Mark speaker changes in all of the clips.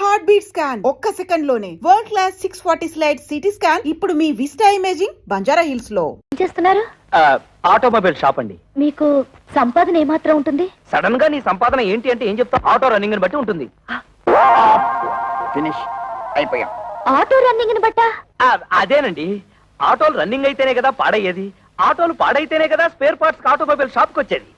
Speaker 1: Heart beat scan ఒక్క second లోనే world class 640 slide CT scan ఇప్పుడు మీ విస్టా ఇమేజింగ్ బంజారా హిల్స్ లో.
Speaker 2: చేస్తున్నారు?
Speaker 3: ఆటోమొబైల్ షాప్ అండి.
Speaker 2: మీకు సంపాదన ఏమాత్రం ఉంటుంది?
Speaker 3: సడన్ గా నీ సంపాదన ఏంటి అంటే ఏం చెప్తా? ఆటో రన్నింగ్ ని బట్టి ఉంటుంది.
Speaker 4: ఫినిష్ అయిపోయాం.
Speaker 2: ఆటో రన్నింగ్ ని బట్టా?
Speaker 3: అదేనండి, ఆటోలు రన్నింగ్ అయితేనే కదా పాడయ్యేది, ఆటోలు పాడైతేనే కదా స్పేర్ పార్ట్స్ ఆటోమొబైల్ షాప్ కి వచ్చేది.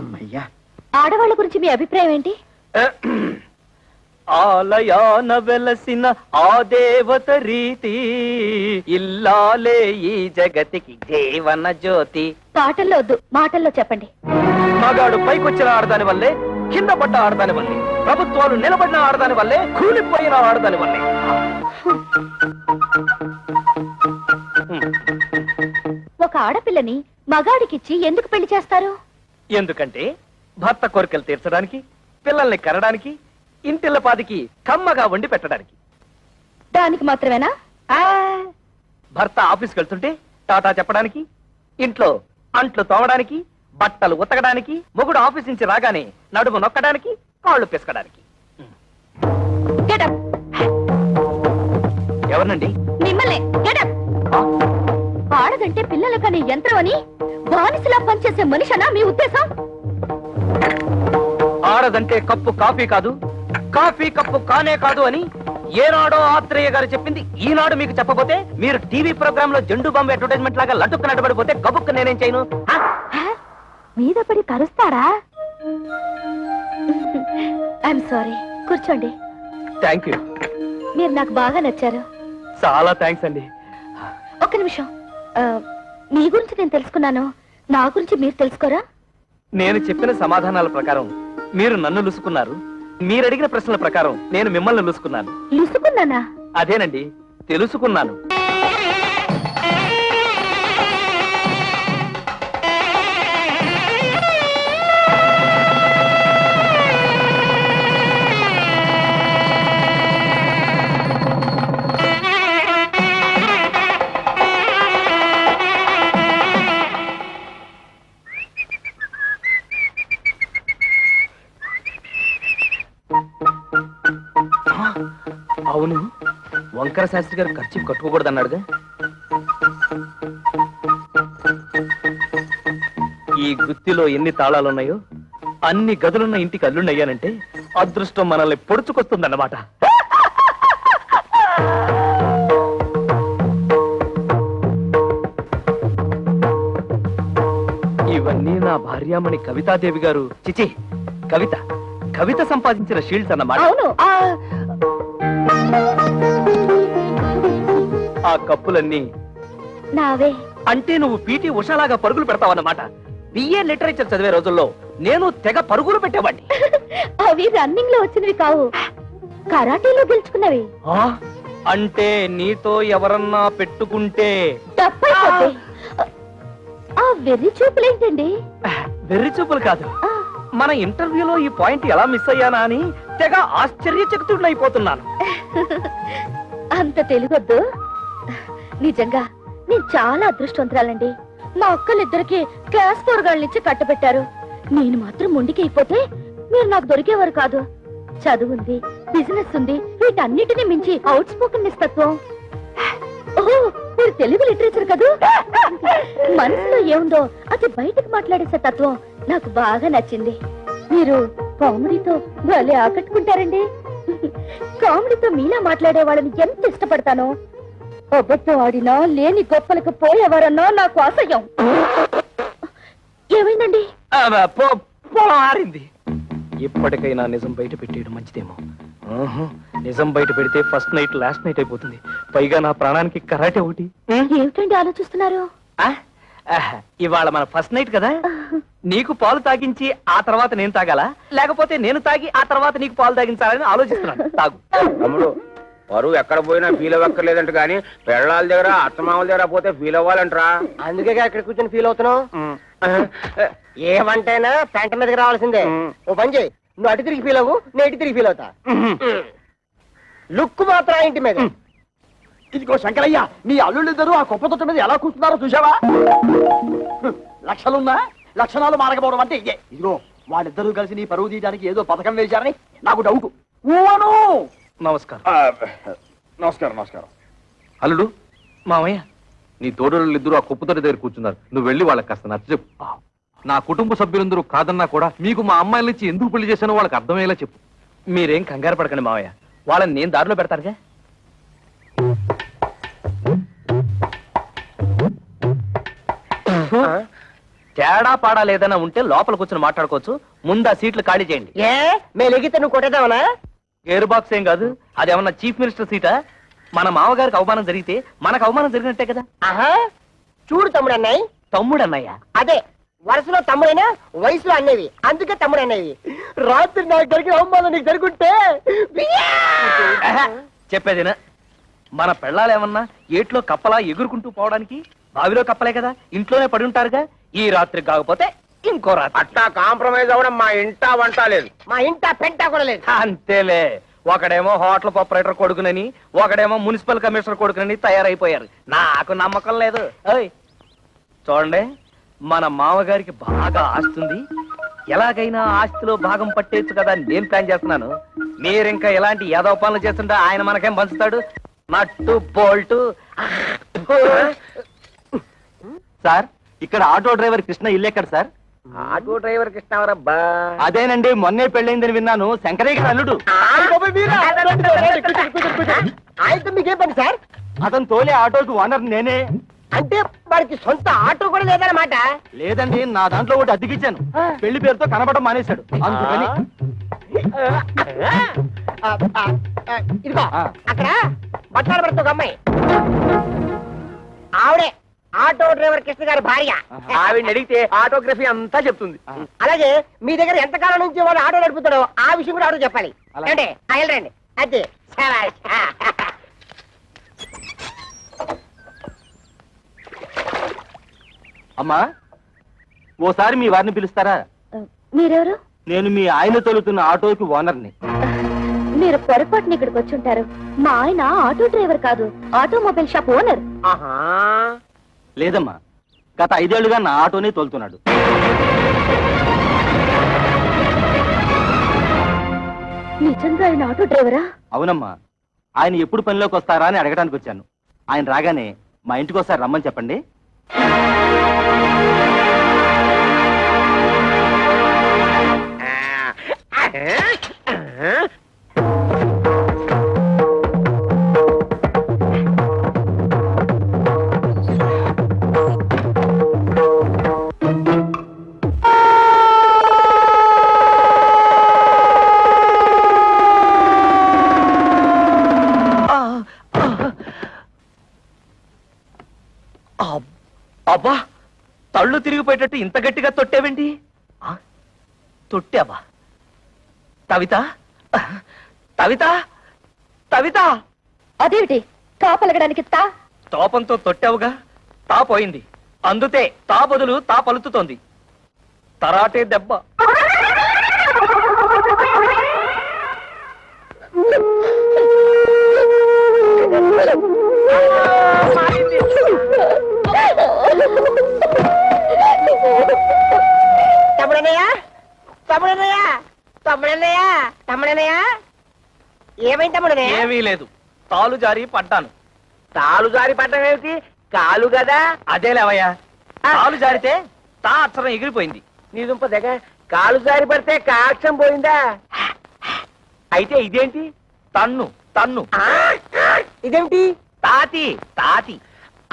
Speaker 4: అమ్మయ్యా.
Speaker 2: ఆడవాళ్ళ గురించి మీ అభిప్రాయం ఏంటి?
Speaker 3: ఆలయాన వెలసిన ఆ దేవత రీతి ఇల్లాలే ఈ జగతికి జీవన జ్యోతి.
Speaker 2: పాటల్లో వద్దు, మాటల్లో చెప్పండి.
Speaker 3: మగాడు పైకొచ్చిన ఆడదాని వల్లే, కింద పడ్డ ఆడదాని వల్లే, ప్రభుత్వాలు నిలబడిన ఆడదాని వల్లే, కూలిపోయిన ఆడదాని వల్లే.
Speaker 2: ఒక ఆడపిల్లని మగాడికిచ్చి ఎందుకు పెళ్లి చేస్తారు?
Speaker 3: ఎందుకంటే భర్త కోరికలు తీర్చడానికి, పిల్లల్ని కనడానికి, ఇంటిల్లపాదికి కమ్మగా వండి పెట్టడానికి.
Speaker 2: దానికి మాత్రమేనా?
Speaker 3: భర్త ఆఫీస్కి వెళ్తుంటే టాటా చెప్పడానికి, ఇంట్లో అంట్లు తోమడానికి, బట్టలు ఉతకడానికి, మొగుడు ఆఫీస్ నుంచి రాగానే నడుము నొక్కడానికి, కాళ్ళు పిసకడానికి.
Speaker 2: Get up.
Speaker 3: ఎవరినండి?
Speaker 2: మిమ్మల్ని. Get up. ఆడదంటే పిల్లల కనే యంత్రం అని బానిసలా పనిచేసే మనిషనా మీ ఉద్దేశం?
Speaker 3: ఆడదంటే కప్పు కాఫీ కాదు, కాఫీ కప్పు కానే కాదు అని ఏనాడో ఆత్రేయ గారు చెప్పింది ఈనాడు మీకు చెప్పబోతే, మీరు టీవీ ప్రోగ్రామ్ లో జెండు బాంబు అడ్వర్టైజ్మెంట్ లాగా లటుక్కు నడబడిపోతే గబుక్కు నేనేం చేయను?
Speaker 2: మీద పడి కరుస్తారా? ఐఎమ్ సారీ, కూర్చోండి.
Speaker 3: Thank you.
Speaker 2: మీరు నాకు బాగా నచ్చారు.
Speaker 3: చాలా థ్యాంక్స్ అండి.
Speaker 2: ఒక్క నిమిషం, మీ గురించి నేను తెలుసుకున్నాను, నా గురించి మీరు తెలుసుకోరా?
Speaker 3: నేను చెప్పిన సమాధానాల ప్రకారం మీరు నన్ను లుసుకున్నారు, మీరు అడిగిన ప్రశ్నల ప్రకారం నేను మిమ్మల్ని లుసుకున్నాను.
Speaker 2: లుసుకున్నానా?
Speaker 3: అదేనండి, తెలుసుకున్నాను. అవును, వంకర శాస్త్రి గారు ఖర్చు కట్టుకోకూడదన్నాడుగా. ఈ గుత్తిలో ఎన్ని తాళాలున్నాయో అన్ని గదులున్న ఇంటికి అల్లుండయ్యానంటే అదృష్టం మనల్ని పొడుచుకొస్తుందన్నమాట. ఇవన్నీ నా భార్యామణి కవితాదేవి గారు, చిచి కవిత కవిత సంపాదించిన షీల్డ్స్ అన్నమాట.
Speaker 2: అవును.
Speaker 3: ఆ కప్పులన్నీ
Speaker 2: నావే.
Speaker 3: అంటే నువ్వు పీటీ ఉషాలాగా పరుగులు పెడతావన్నమాట. బిఏ లిటరేచర్ చదివే రోజుల్లో నేను తెగ పరుగులు పెట్టేవాడిని.
Speaker 2: అవి రన్నింగ్ లో వచ్చినవి కావు, కరాటీలో గెలుచుకున్నవి.
Speaker 3: అంటే నీతో ఎవరన్నా పెట్టుకుంటే
Speaker 2: తప్పైపోతే ఆ వెర్రి చూపులేంటండి?
Speaker 3: వెర్రి చూపులు కాదు, మన ఇంటర్వ్యూలో ఈ పాయింట్ ఎలా మిస్ అయ్యానా అని తెగ ఆశ్చర్యచకితుడైపోతున్నాను.
Speaker 2: అంత తెలుగొద్దు. నిజంగా నేను చాలా అదృష్టవంతురాలండి. మా అక్కలిద్దరికి క్లాస్ 4 గాళ్ళ నుంచి కట్టబెట్టారు. నేను మాత్రం మొండికి అయిపోతే మీరు నాకు దొరికేవారు కాదు. చదువుంది, బిజినెస్ ఉంది, వీటన్నిటిని మించి అవుట్ స్పోకెన్ తత్వం. ఓహో, మీరు తెలుగు లిటరేచర్ కదూ. మనసులో ఏముందో అది బయటకు మాట్లాడేసే తత్వం నాకు బాగా నచ్చింది. మీరు కామెడీతో భలే ఆకట్టుకుంటారండి. కామెడీతో మీలా మాట్లాడే వాళ్ళని ఎంత ఇష్టపడతానో. అబద్ధం ఆడినా లేని గొప్పలకు పోయేవారన్నా నాకు అసహ్యం. ఏమైందండి?
Speaker 3: ఆరింది. ఇప్పటికైనా నిజం బయట పెట్టేయడం మంచిదేమో. నిజం బయట పెడితే ఫస్ట్ నైట్ లాస్ట్ నైట్ అయిపోతుంది. పైగా నా ప్రాణానికి కరాటే ఒకటి.
Speaker 2: ఏమిటండి ఆలోచిస్తున్నారు?
Speaker 3: ఇవాళ మన ఫస్ట్ నైట్ కదా, నీకు పాలు తాగించి ఆ తర్వాత నేను తాగాలా, లేకపోతే నేను తాగి ఆ తర్వాత నీకు పాలు తాగించాలని ఆలోచిస్తున్నాను. తాగు.
Speaker 4: తమ్ముడు, పరువు ఎక్కడ పోయినా ఫీల్ అవ్వక్కర్లేదంట, కానీ పెళ్ళాల దగ్గర అత్తమామల దగ్గర పోతే ఫీల్ అవ్వాలంటరా. అందుకే ఇక్కడ కూర్చొని ఫీల్ అవుతున్నావు. ఏమంటేనా పెంట మీదకి రావాల్సిందే. ఓ పని చేయి, నువ్వు అటు తిరిగి ఫీల్ అవ్వు, నేను ఇటు తిరిగి ఫీల్ అవుతా. లుక్ మాత్రం ఆ ఇంటి మీద.
Speaker 5: ఇదిగో శంకరయ్య, నీ అల్లుళ్ళిద్దరూ ఆ కుప్ప తొట్ట మీద ఎలా కూర్చున్నారో చూసావా? లక్షలున్నా లక్షణాలు మారకపోవడం అంటే ఇదే. ఇదిగో వాళ్ళిద్దరూ కలిసి నీ పరువు తీయడానికి ఏదో పథకం వేశారని నాకు డౌట్. ఊను.
Speaker 3: నమస్కారం.
Speaker 5: నమస్కారం నమస్కారం.
Speaker 3: అల్లుడు, మామయ్య, నీ తోడళ్ళు ఇద్దరు ఆ కుప్పతోటి దగ్గర కూర్చున్నారు. నువ్వు వెళ్ళి వాళ్ళకి కాస్త నచ్చ చెప్పు. నా కుటుంబ సభ్యులందరూ కాదన్నా కూడా మీకు మా అమ్మాయిల నుంచి ఎందుకు పెళ్లి చేశానో వాళ్ళకి అర్థమయ్యేలా చెప్పు. మీరేం కంగారు పడకండి మామయ్య, వాళ్ళని నేను దారిలో పెడతారుగా. తేడా పాడా లేదన్నా ఉంటే లోపల కూర్చొని మాట్లాడుకోవచ్చు. ముందు ఆ సీట్లు ఖాళీ చేయండి.
Speaker 6: ఏ మేము ఎగితే నువ్వు కొట్టేదావనా?
Speaker 3: గేర్ బాక్స్ ఏం కాదు, అదేమన్నా చీఫ్ మినిస్టర్ సీటా? మన మామగారికి అవమానం జరిగితే మనకు అవమానం జరిగినట్టే కదా.
Speaker 6: ఆహా, చూడు తమ్ముడు అన్నయ్య.
Speaker 3: తమ్ముడు అన్నయ్య
Speaker 6: అదే వరుసలో తమ్ముడైనా వయసులో అన్నవి, అందుకే తమ్ముడు అన్నవి. రాత్రి నాకు జరిగిన అవమానం నీకు జరుగుంటే
Speaker 3: చెప్పేదినా, మన పెళ్ళాలేమన్నా ఏట్లో కప్పలా ఎగురుకుంటూ పోవడానికి బావిలో కప్పలే కదా, ఇంట్లోనే పడి ఉంటారుగా. ఈ రాత్రి కాకపోతే ఇంకో రాత్రి.
Speaker 4: అట్టా కాంప్రమైజ్ అవ్వడం మా ఇంటా వంట లేదు.
Speaker 6: మా ఇంట పెంట కూడా లేదు.
Speaker 3: అంతేలే, ఒకడేమో హోటల్ ఆపరేటర్ కొడుకునని, ఒకడేమో మున్సిపల్ కమిషనర్ కొడుకునని తయారైపోయారు. నాకు నమ్మకం లేదు. ఓయ్ చూడండి, మన మామగారికి బాగా ఆస్తుంది. ఎలాగైనా ఆస్తిలో భాగం పట్టేచ్చు కదా అని నేను ప్లాన్ చేస్తున్నాను. మీరింకా ఎలాంటి ఏదో పనులు చేస్తుంటే ఆయన మనకేం పంచుతాడు? నట్టు బోల్టు. సార్, ఇక్కడ ఆటో డ్రైవర్ కృష్ణ ఇల్లు ఎక్కడ సార్?
Speaker 4: Auto driver కృష్ణవరబ్బా.
Speaker 3: అదేనండి, మొన్నే పెళ్ళైందని విన్నాను. శంకరయ్య గారు అల్లుడు.
Speaker 6: ఆయనతో మీకేం పని సార్?
Speaker 3: అతను తోలే ఆటోకి ఓనర్ నేనే.
Speaker 6: అంటే వారికి సొంత ఆటో కూడా లేదన్నమాట.
Speaker 3: లేదండి, నా దాంట్లో ఒకటి అద్దెకిచ్చాను. పెళ్లి పేరుతో కనబడడం మానేశాడు, అందుకని.
Speaker 6: ఇదిగో
Speaker 3: ఆ.
Speaker 6: అక్కడ బట్టాలు పడుతూ ఒక అమ్మాయి, ఆవిడే ఆటో డ్రైవర్ కృష్ణ గారి భార్య.
Speaker 4: ఆవిడ అడిగితే ఆటోగ్రఫీ అంతా చెప్తుంది.
Speaker 6: అలాగే మీ దగ్గర ఎంతకాలం నుంచి వాడు ఆటో నడుపుతాడో ఆ విషయం కూడా ఆటో చెప్పాలి.
Speaker 3: అలాగే.
Speaker 6: అంటే వెళ్ళండి. అదే శభాష్.
Speaker 3: అమ్మా, ఓసారి మీ వారిని పిలుస్తారా?
Speaker 2: మీరెవరు?
Speaker 3: నేను మీ ఆయన తొలుతున్న ఆటోకి ఓనర్ని.
Speaker 2: మీరు పొరపాటున ఇక్కడికి వచ్చి ఉంటారు. మా ఆయన ఆటో డ్రైవర్ కాదు, ఆటోమొబైల్ షాప్ ఓనర్.
Speaker 6: ఆహా.
Speaker 3: లేదమ్మా, గత 5 ఏళ్లుగా నా ఆటోనే తోలుతున్నాడు.
Speaker 2: నిజంగా ఆయన ఆటో డ్రైవరా?
Speaker 3: అవునమ్మా, ఆయన ఎప్పుడు పనిలోకి వస్తారా అని అడగడానికి వచ్చాను. ఆయన రాగానే మా ఇంటికి ఒకసారి రమ్మని చెప్పండి. అబ్బా, తళ్ళు తిరిగిపోయేటట్టు ఇంత గట్టిగా తొట్టేవేంటి? తొట్టావా? తవిత, తవిత, తవిత!
Speaker 2: అదేమిటి తాపలగడానికి తా?
Speaker 3: తోపంతో తొట్టావుగా, తా పోయింది. అందుతే తా బదులు తా పలుకుతోంది. తరాటే దెబ్బ.
Speaker 6: తమ్ముడన్నయ్య, తమ్ముడన్నయ్య, తమ్ముడన్నయ్య, తమ్ముడన్నయ్య, ఏమైంది తమ్ముడన్నయ్య?
Speaker 3: ఏమీ లేదు, తాలు జారి పడ్డాను.
Speaker 4: తాలు జారి పడ్డం ఏమిటి? కాలు కదా.
Speaker 3: అదే లేవయ్యా, తాలు జారితే తా అక్షరం ఎగిరిపోయింది.
Speaker 4: నీ దుంప దగ్గర కాలు జారి పడితే కాక్షం పోయిందా? అయితే ఇదేంటి?
Speaker 3: తన్ను తన్ను.
Speaker 6: ఇదేమిటి?
Speaker 3: తాతి తాతి.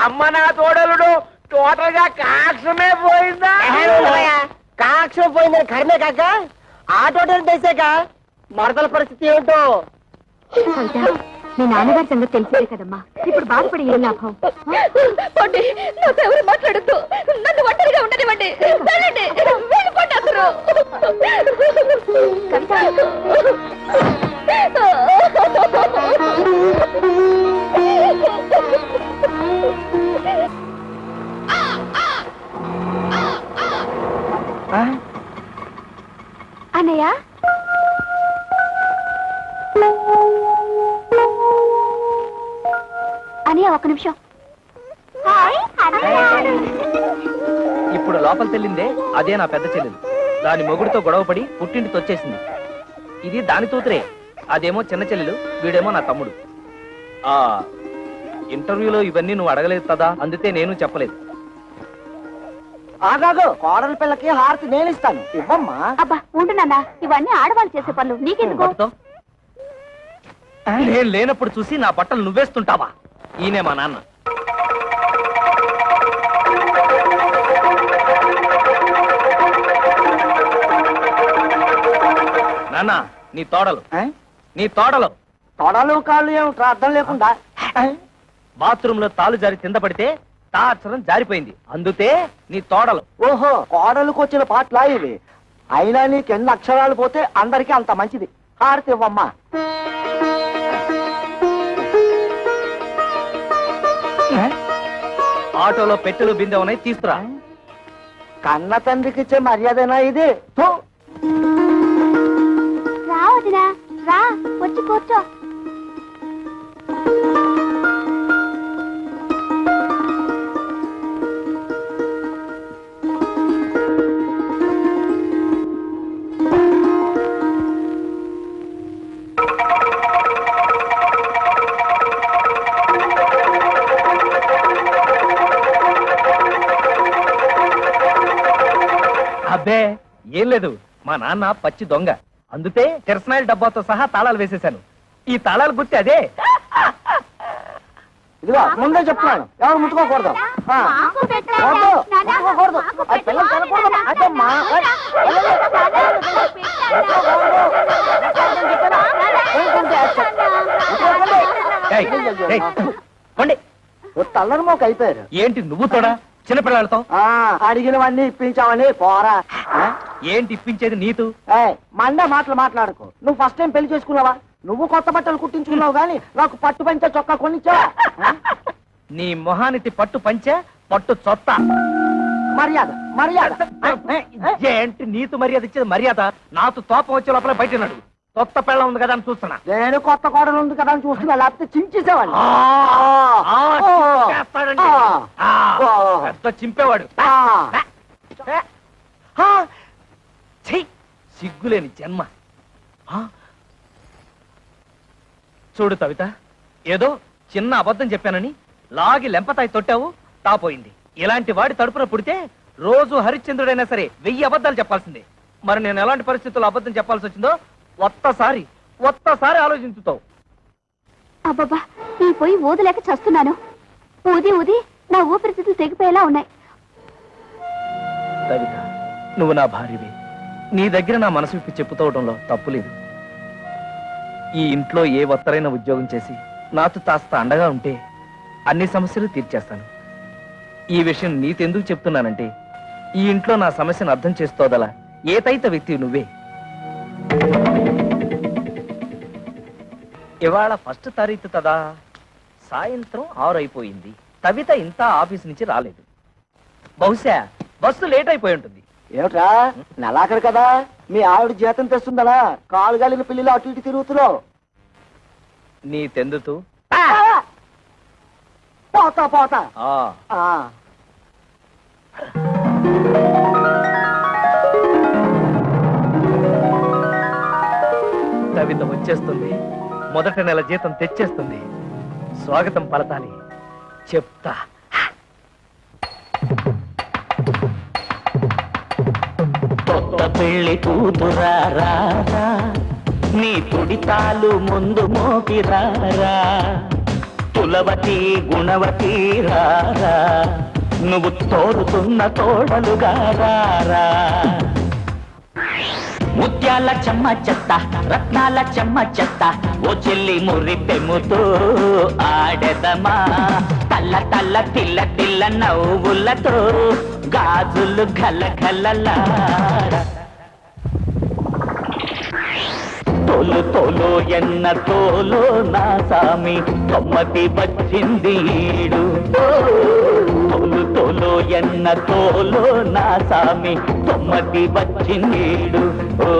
Speaker 4: అమ్మ నా తోడలుడు, టోటల్ గా కాక్షమే పోయిందా?
Speaker 6: కాక్షం పోయిందని కర్మే కాక ఆటో తెసాక మరదల పరిస్థితి ఏమిటో.
Speaker 2: మీ నాన్నగారి సంగతి తెలిసేదే కదమ్మా, ఇప్పుడు బాధపడి ఏం లాభం? నాతో ఎవరు మాట్లాడద్దు, నన్ను ఒంటరిగా ఉండనివ్వండి. వెళ్ళండి, వెళ్ళిపోండి అందరూ. అన్నయ్య, అని ఒక్క నిమిషం.
Speaker 3: ఇప్పుడు లోపల తెల్లిందే అదే నా పెద్ద చెల్లెలు. దాని మొగుడితో గొడవపడి పుట్టింటికి వచ్చేసింది. ఇది దాని తూతురే. అదేమో చిన్న చెల్లెలు, వీడేమో నా తమ్ముడు. ఆ ఇంటర్వ్యూలో ఇవన్నీ నువ్వు అడగలేదు కదా, అందుకే నేను చెప్పలేదు.
Speaker 6: ఆగాగు, కోడల పిల్లకి హారతి నేను ఇస్తాను, ఇవ్వమ్మా.
Speaker 2: అబ్బా ఉండు నాన్న, ఇవన్నీ ఆడవాళ్ళు చేసే పనులు నీకెందుకు?
Speaker 3: పట్టుతో. నేను లేనప్పుడు చూసి నా బట్టలు నువ్వేస్తుంటావా? ఈయనే మా నాన్న. నాన్న, నీ తోడలు, నీ తోడలు.
Speaker 6: తొడలు కాళ్ళు ఏమిట్రా అర్థం లేకుండా?
Speaker 3: బాత్రూమ్ లో తాలు జారి కింద పడితే తాచరం జారిపోయింది, అందుతే నీ తోడలు.
Speaker 6: ఓహో, కోడలకు వచ్చిన పాటలా ఇవి. అయినా నీకు ఎన్ని అక్షరాలు పోతే అందరికీ అంత మంచిది. హారతి ఇవ్వమ్మా.
Speaker 3: ఆటోలో పెట్టెలు బిందె ఉన్నాయి, తీసుకురా.
Speaker 6: కన్న తండ్రికి ఇచ్చే మర్యాదనా ఇది? థూ.
Speaker 2: రా వదినా, రా వచ్చి కూర్చో.
Speaker 3: అబ్బే ఏం లేదు, మా నాన్న పచ్చి దొంగ, అందుతే కిరసనాయిల డబ్బాతో సహా తాళాలు వేసేశాను. ఈ తాళాలు గుర్తి అదే.
Speaker 6: ఇదిగో ముందే చెప్తున్నాను, ఎవరు ముట్టుకోకూడదు. ఆ, వద్దు, ముట్టుకోకూడదు. అది పిల్లలు తినకూడదు. అదమ్మా.
Speaker 3: ఏయ్, ఏయ్, పోండి.
Speaker 6: తల్లరు మోక అయిపోయారు.
Speaker 3: ఏంటి నువ్వు తోడా చిన్నపిల్లలతో?
Speaker 6: ఆ, అడిగినవన్నీ ఇప్పించావని పోరా. ఆ?
Speaker 3: ఏంటి ఇప్పించేది నీతు?
Speaker 6: ఏయ్, మండే మాటలు మాట్లాడుకో. నువ్వు ఫస్ట్ టైం పెళ్లి చేసుకున్నావా? నువ్వు కొత్త బట్టలు కుట్టించుకున్నావు గానీ నాకు పట్టు పంచ చొక్కా కొనిచ్చావా?
Speaker 3: నీ మొహానికి పట్టు పంచే, పట్టు చొత్త.
Speaker 6: మర్యాద మర్యాద.
Speaker 3: ఏంటి నీతు మర్యాద ఇచ్చేది? మర్యాద నాతో తోపం వచ్చే లోపల బయట ఉన్నాడు. కొత్త పెళ్ళం ఉంది కదా అని చూస్తున్నా.
Speaker 6: నేను కొత్త కోడలు ఉంది కదా అని చూస్తున్నా, లేకపోతే చించేసేవాళ్ళు.
Speaker 3: చింపేస్తాడండి. పెద్ద చింపేవాడు. ఛీ, సిగ్గులేని జన్మ. చూడు కవిత, ఏదో చిన్న అబద్ధం చెప్పానని లాగి లెంపతాయి తొట్టావు, తాపోయింది. ఇలాంటి వాడి తడుపున పుడితే రోజు హరిశ్చంద్రుడైనా సరే 1000 అబద్ధాలు చెప్పాల్సిందే. మరి నేను ఎలాంటి పరిస్థితుల్లో అబద్ధం చెప్పాల్సి వచ్చిందో ఒక్కసారి ఆలోచించుతావు.
Speaker 2: అబ్బబ్బా, ఈ పోయి ఊదలేక చస్తున్నాను. ఊది నా ఊపిరితిత్తులు తెగిపోయేలా ఉన్నాయి.
Speaker 3: కవిత, నువ్వు నా భార్యవి. నీ దగ్గర నా మనసు విప్పి చెప్పుకోవడంలో తప్పులేదు. ఈ ఇంట్లో ఏ ఒత్తరైన ఉద్యోగం చేసి నాతో కాస్త అండగా ఉంటే అన్ని సమస్యలు తీర్చేస్తాను. ఈ విషయం నీతెందుకు చెప్తున్నానంటే, ఈ ఇంట్లో నా సమస్యను అర్థం చేసుకోదలా ఏతైత వ్యక్తి నువ్వే. ఇవాళ 1వ తారీఖు కదా, సాయంత్రం 6 అయిపోయింది. కవిత ఇంత ఆఫీస్ నుంచి రాలేదు. బహుశా బస్సు లేట్ అయిపోయి ఉంటుంది.
Speaker 6: ఏమిట్రా, నెలాఖరు కదా, మీ ఆవిడ జీతం తెస్తుందలా కాలు గాలిన పిల్లలు అటు ఇటు తిరుగుతున్నావు.
Speaker 3: నీ తెందుతూ
Speaker 6: పోతా.
Speaker 3: కవిత వచ్చేస్తుంది. మొదటి నెల జీతం తెచ్చేస్తుంది. స్వాగతం పలతాలి. చెప్తా.
Speaker 7: కొత్త పెళ్లి కూతురారా, నీ తుడితాలు ముందు మోపిరారా, కులవతి గుణవతి రారా, నువ్వు తోరుతున్న తోడలుగా రారా. ముత్యాల చెమ్మ చెత్త, రత్నాల చెమ్మ చెత్త, ఓ చెల్లి మురి పెముతో ఆడెదమా, తల్ల తల్ల తిల్ల తిల్ల నవ్వులతో గాజులు గల గలలాడ. తోలు తోలు ఎన్న తోలు నా సామి, తొమ్మతి వచ్చింది ఈడు. తోలు తోలు ఎన్న తోలు నా సామి, తొమ్మతి వచ్చిందీడు. ఓ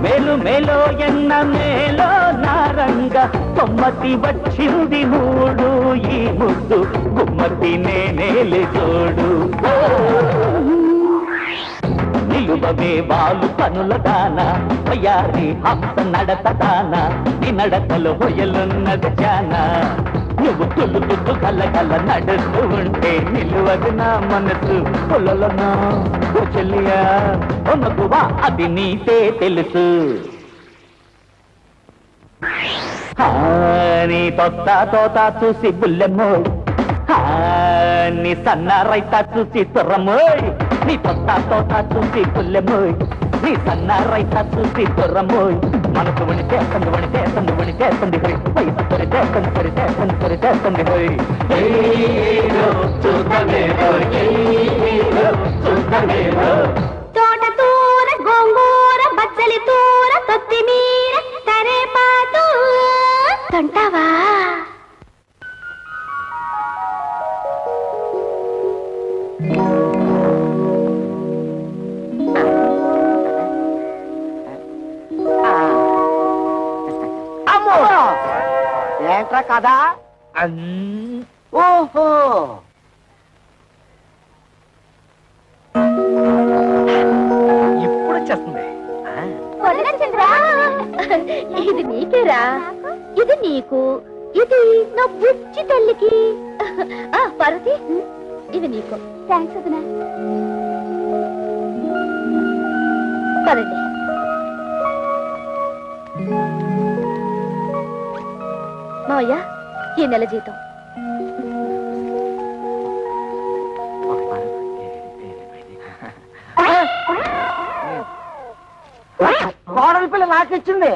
Speaker 7: మేలు మేలో ఎన్న మేలో నారంగ, తొమ్మతి వచ్చింది మూడు. ఈ ముద్దు గుమ్మతి నేనేలి చూడు. నిలువవే వాలు పనుల దాన వయ్యారి హంస నడత దాన నీ నడతలో హొయలున్నది జాన నువ్వు తుల్లుతూ కలగల నడుస్తూ ఉంటే నిలువది నా మనసు పొలలోనో ఓ చెల్లియా ఓ మగువా అది నీకే తెలుసు నీ తొత్త తోత చూసి బుల్లెమ్మోయ్ నీ సన్న రైత చూసి తుర్రమోయ్ నీ తొత్త తోత చూసి బుల్లెమ్మోయ్ నీ సన్న రైత చూసి తుర్రమోయ్ మనసు వణిచేస్తుంది వణిచేస్తుంది వణిచేస్తుంది హోయ్ వయసు తొరిచేస్తుంది తొరిచేస్తుంది తొరిచేస్తుంది హోయ్
Speaker 2: తోట తూర గోంగూర బచ్చలి తూర కొత్తిమీర కరేపాకు తంటావా
Speaker 6: అమ్మో ఏంట్రా కదా ఓహో
Speaker 3: ఇప్పుడు వచ్చేస్తుంది
Speaker 2: ఇది నీకేరా ఇది నీకు ఇది నా బుజ్జి తల్లికి పార్వతి ఇది నీకు థ్యాంక్స్ వదినా పదండి మావయ్య ఈ నెల జీతం
Speaker 6: కోడలి పిల్ల నాకు ఇచ్చింది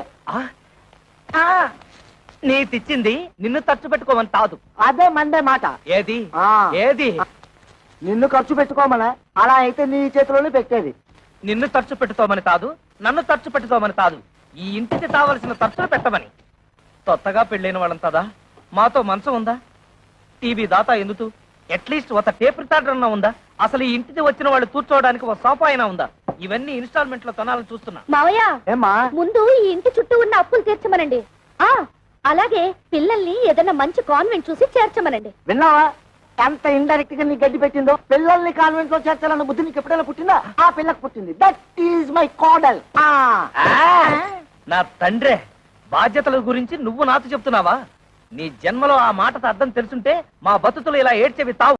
Speaker 3: నీ తెచ్చింది నిన్ను ఖర్చు పెట్టుకోమని కాదు.
Speaker 6: అదే మండే మాట
Speaker 3: ఏది
Speaker 6: ఆ.
Speaker 3: ఏది
Speaker 6: నిన్ను ఖర్చు పెట్టుకోమనా అలా అయితే నీ చేతిలోనే పెట్టేది
Speaker 3: నిన్ను ఖర్చు పెట్టుకోమని కాదు, నన్ను ఖర్చు పెట్టుకోమని కాదు, ఈ ఇంటికి కావలసిన ఖర్చులు పెట్టమని. కొత్తగా పెళ్ళైన వాళ్ళంతదా మాతో మంచం ఉందా, టీవీ దాతా ఎందుకు, అట్లీస్ట్ ఒక టేప్ రికార్డర్ అన్నా ఉందా, అసలు ఈ ఇంటికి వచ్చిన వాళ్ళు కూర్చోవడానికి ఒక సోఫా అయినా ఉందా? ఇవన్నీ ఇన్స్టాల్మెంట్ లో కొనాలని చూస్తున్నా.
Speaker 2: మావయ్య
Speaker 6: ఏమ్మా
Speaker 2: ముందు ఈ ఇంటి చుట్టూ ఉన్న అప్పులు తీర్చమనండి. అలాగే పిల్లల్ని ఏదైనా మంచి కాన్వెంట్ చూసి చేర్చమనండి.
Speaker 6: విన్నావా ఎంత ఇండైరెక్ట్ గా నీ గడ్డి పెట్టిందో? పిల్లల్ని కాన్వెంట్ లో చేర్చాలన్న బుద్ధి నీకు ఎప్పుడైనా పుట్టిందా? ఆ పిల్లకు పుట్టింది. దట్ ఈజ్ మై కోడల్.
Speaker 3: నా తండ్రే, బాధ్యతల గురించి నువ్వు నాతో చెప్తున్నావా? నీ జన్మలో ఆ మాటతో అర్థం తెలుసుంటే మా బతుకులు ఇలా ఏడ్చేవి తావు.